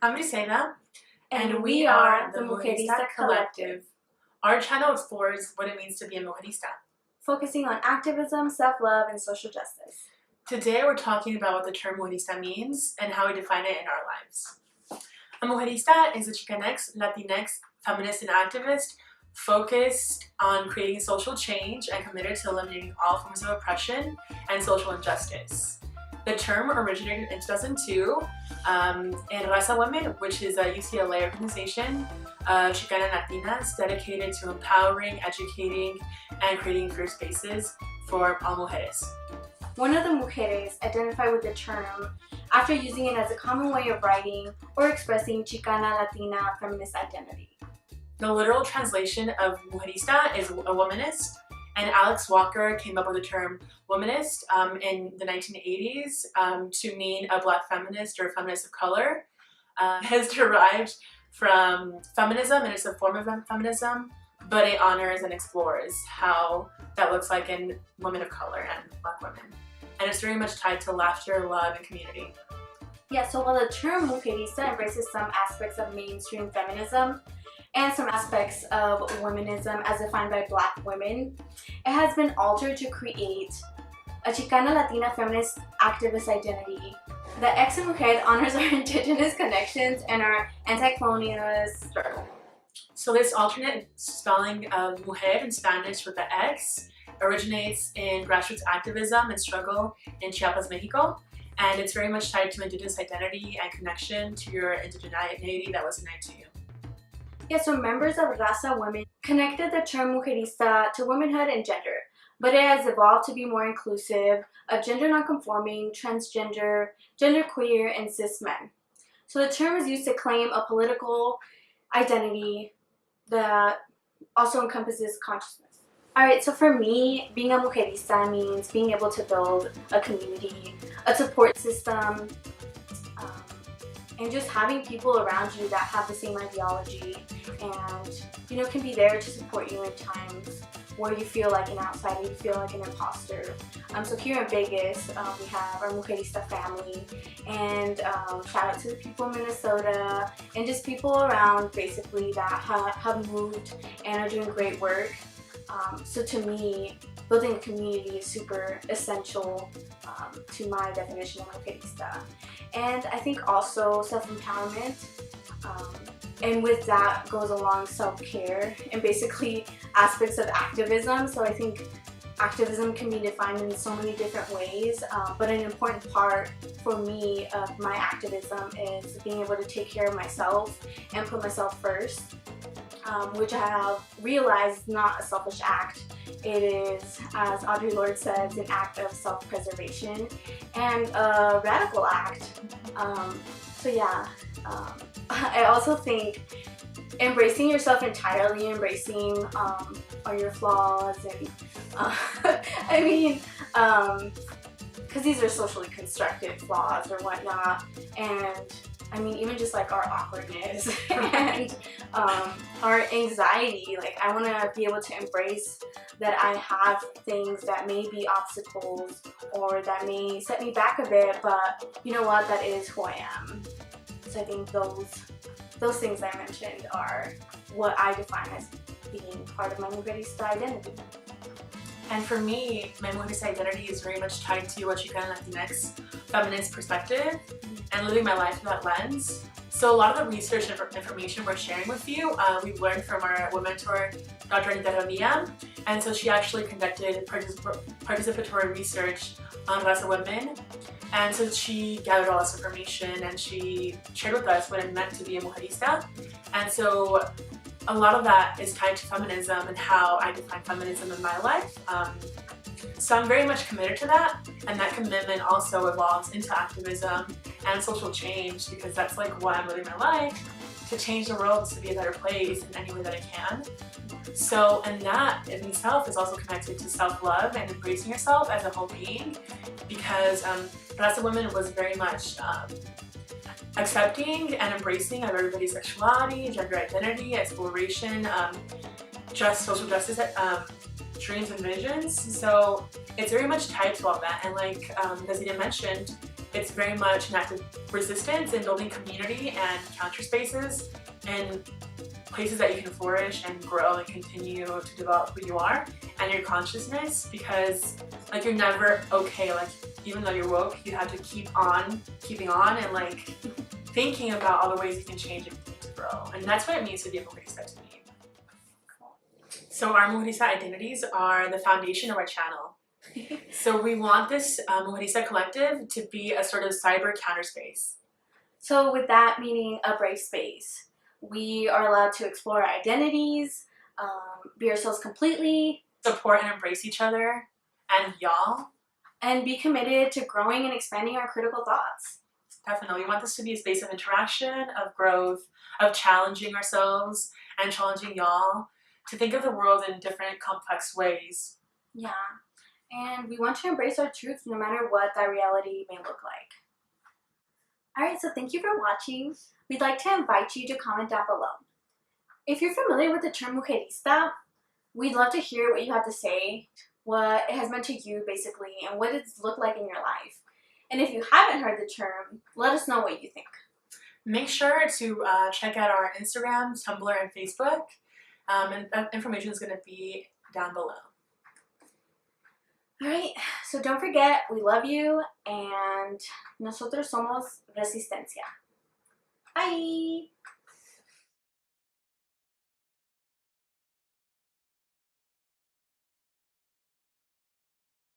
I'm Briceida, and we are the Muxerista Collective. Our channel explores what it means to be a mujerista, focusing on activism, self-love, and social justice. Today we're talking about what the term mujerista means and how we define it in our lives. A mujerista is a Chicanx, Latinx, feminist, and activist focused on creating social change and committed to eliminating all forms of oppression and social injustice. The term originated in 2002 in Raza Women, which is a UCLA organization of Chicana Latinas dedicated to empowering, educating, and creating fair spaces for all mujeres. One of the mujeres identified with the term after using it as a common way of writing or expressing Chicana Latina feminist identity. The literal translation of mujerista is a womanist, and Alex Walker came up with the term womanist in the 1980s to mean a black feminist or a feminist of color. Has derived from feminism, and it's a form of feminism, but it honors and explores how that looks like in women of color and black women. And it's very much tied to laughter, love, and community. Yeah, so while the term mujerista embraces some aspects of mainstream feminism and some aspects of womanism as defined by black women, it has been altered to create a Chicana Latina feminist activist identity. The Ex Mujer honors our indigenous connections and our anti-colonialist struggle. So this alternate spelling of mujer in Spanish with the X originates in grassroots activism and struggle in Chiapas, Mexico, and it's very much tied to indigenous identity and connection to your indigeneity that was innate to you. Yeah, so members of Raza Women connected the term mujerista to womanhood and gender, but it has evolved to be more inclusive of gender nonconforming, transgender, genderqueer, and cis men. So the term is used to claim a political identity that also encompasses consciousness. Alright, so for me, being a mujerista means being able to build a community, a support system, and just having people around you that have the same ideology and, you know, can be there to support you in times where you feel like an outsider, you feel like an imposter. So here in Vegas, we have our Muxerista family, and shout out to the people in Minnesota and just people around basically that have moved and are doing great work. So to me, building a community is super essential to my definition of mujerista. And I think also self-empowerment, and with that goes along self-care and basically aspects of activism. So I think activism can be defined in so many different ways, but an important part for me of my activism is being able to take care of myself and put myself first, which I have realized is not a selfish act. It is, as Audre Lorde says, an act of self-preservation and a radical act. So yeah, I also think embracing yourself entirely, embracing all your flaws, and I mean, because these are socially constructed flaws or whatnot, and I mean, even just like our awkwardness and our anxiety, like I want to be able to embrace that I have things that may be obstacles or that may set me back a bit, but you know what, that is who I am. So I think those things I mentioned are what I define as being part of my mujerista identity. And for me, my mujerista identity is very much tied to a Chicana Latinx feminist perspective and living my life through that lens. So a lot of the research and information we're sharing with you, we've learned from our women mentor, Dr. Desiré, and so she actually conducted participatory research on Raza Women, and so she gathered all this information and she shared with us what it meant to be a mujerista. And so a lot of that is tied to feminism and how I define feminism in my life. So I'm very much committed to that, and that commitment also evolves into activism and social change, because that's like why I'm living my life, to change the world to be a better place in any way that I can. So, and that in itself is also connected to self-love and embracing yourself as a whole being, because Raza Women was very much accepting and embracing of everybody's sexuality, gender identity, exploration, just social justice dreams and visions. So it's very much tied to all that, and like Desiré mentioned, It's very much an act of resistance and building community and counter spaces and places that you can flourish and grow and continue to develop who you are and your consciousness, because like you're never okay. Like even though you're woke, you have to keep on keeping on and like thinking about all the ways you can change and continue to grow. And that's what it means to be a Muxerista to me. So our Muxerista identities are the foundation of our channel. So we want this Muxerista collective to be a sort of cyber counter space. So with that meaning a brave space. We are allowed to explore our identities, be ourselves completely, support and embrace each other and y'all, and be committed to growing and expanding our critical thoughts. Definitely. We want this to be a space of interaction, of growth, of challenging ourselves and challenging y'all to think of the world in different complex ways. Yeah. And we want to embrace our truth no matter what that reality may look like. Alright, so thank you for watching. We'd like to invite you to comment down below. If you're familiar with the term Muxerista, we'd love to hear what you have to say, what it has meant to you basically, and what it's looked like in your life. And if you haven't heard the term, let us know what you think. Make sure to check out our Instagram, Tumblr, and Facebook. And that information is going to be down below. Alright, so don't forget, we love you, and nosotros somos Resistencia. Bye!